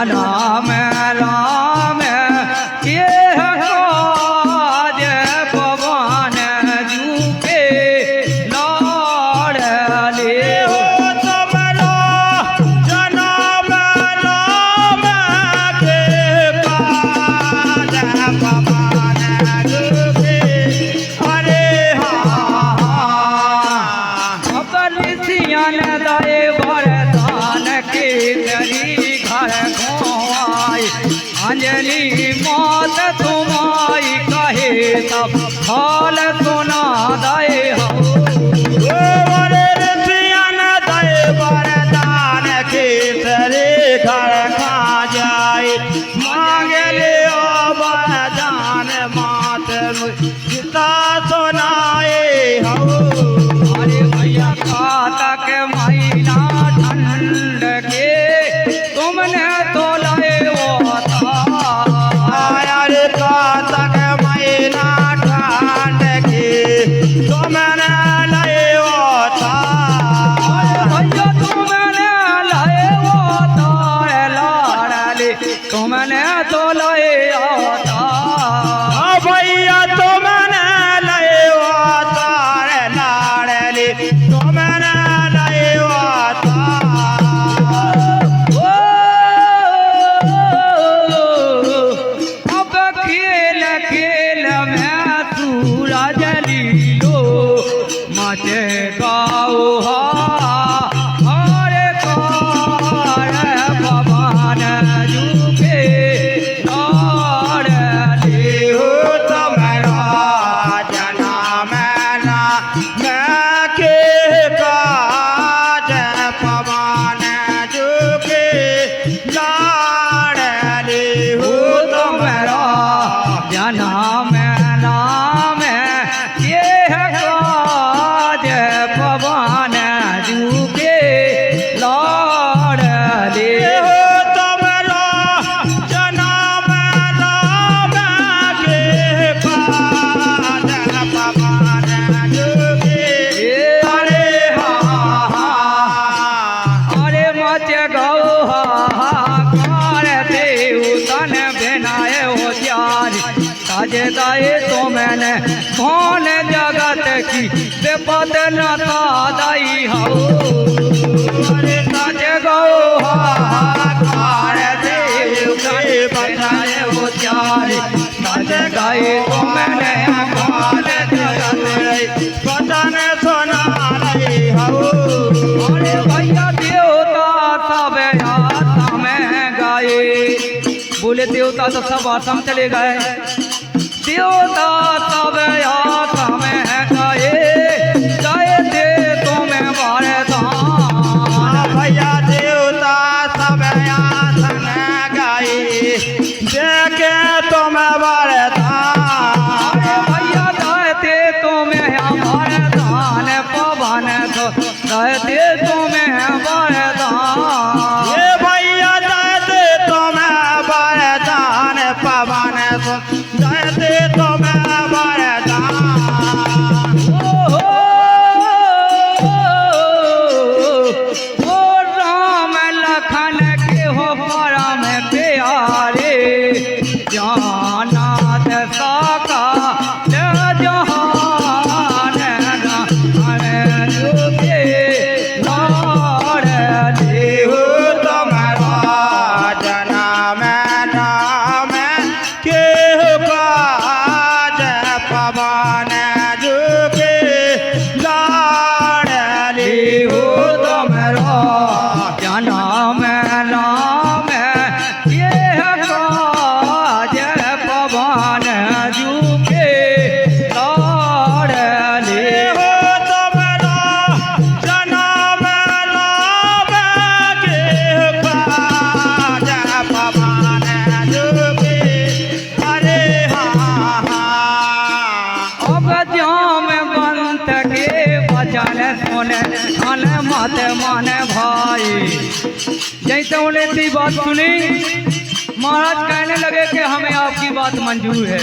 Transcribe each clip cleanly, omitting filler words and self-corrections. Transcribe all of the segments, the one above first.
जाना में राम ये काज पवन जूके लाड़ले हो तुम्हारा जन्म राम के काज पवन जूके अरे सियान दाए वरदान के तरी घर खोआई अंजनी मौत तुम्हारी कहे तब हाल सुना दाए हो सियान दाए वरदान के तरी घर खा जाए मांगे ले वरदान मात सीता सुनाए हो तक महीना ठंड के तुमने तो लाए वो रे तक महीना ठंड के तुमने लाए वो भैया तुमने लाए वो लाड़ले तुमने तो लाए भैया तुमने लाए वो लाड़ले तुमने गाए तो मैंने कौन जगत की बेपत न दाई हो सज गो बनाए हो चारे सज गाए तो मैंने कौन जगत बचन सुना रही हो अरे भैया देवता सब आत्मा में गाए बोले देवता तो सब आत्मा चले गए देवता सब आत्मा में गए गए दे तुम्हें वरदान भैया देवता सब आत्मा में गए देखे तुम्हें वरदान भैया दे तुम्हें वरदान पवन तो दे तुम्हें वरदान ये भैया दे तुम्हें वरदान पवन तो दे तुम्हें वरदान ओ राम लखन के हो परम प्यारे जाना साका जहान रुके लाड़ले हो तुम्हारा जन्म नाम के काज पवन जुके लाड़ले हो तुम्हारा जनम नाम ये काज पवन जुके लाड़ले हो तुम्हारा जन्म नाम के काज पवन जुके अरे अब जाम बंत के वचन सुने धन मत मन भाई जैसे उन्हें ती बात सुनी महाराज कहने लगे कि हमें आपकी बात मंजूर है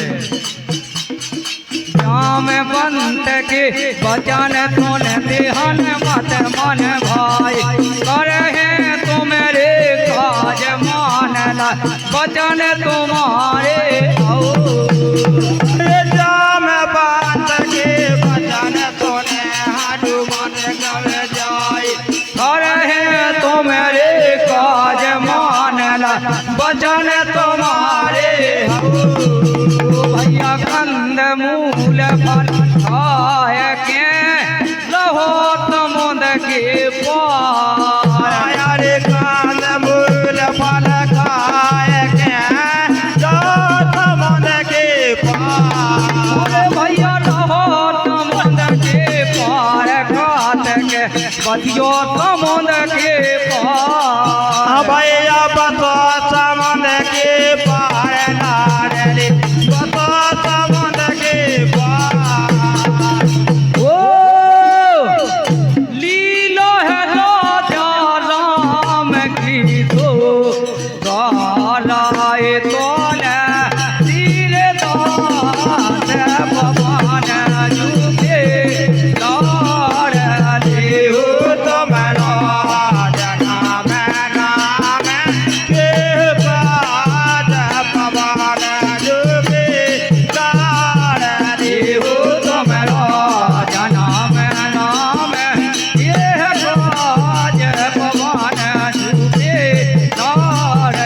जाम बंत के वचन सुने धन मत मन भाई करे तो मेरे काज मान बचन तुम्हारे हो जाम बात के बचन सुने हनुमान गव जाए करे तो मेरे काज मानला बचन तुम्हारे हो भैया कंद मूल फल खाय के रहो समुद के पार रे कांद मूल फल खाए के जो समुद के पार अरे भैया रहो समुद के पार खात के बचियो समुद के पार भैया बतो समुद के पार नारे बतो समुद के पार ओ लीलो है राजा राम की तो गालाए तोले तीरे दास भगवान जुगे लाड़ देव तुम्हारा नाम नाम के बाद पवन जुगे लाड़ देव तुम्हारा जनाम नाम ये राज भगवान जुगे लाड़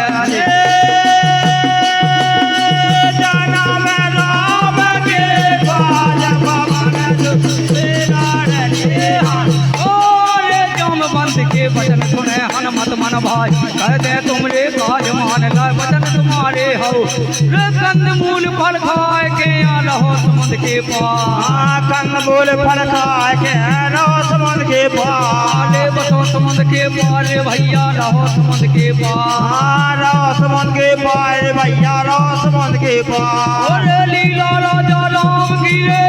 जनम राम के बाद पवन जुगे लाड़ और जामवंत के वचन सुने हनुमत मन भाई कहते तुमरे काज मान ला वचन तुम्हारे हो रे कंद मूल फल खाए के आल हो समुद के पार कंदमूल फल खाए के समुद के पार आले बसो समुद के पार रे भैया रहो समुद के पार समुद के पार भैया समुद के पार और लीला राजा राम की रे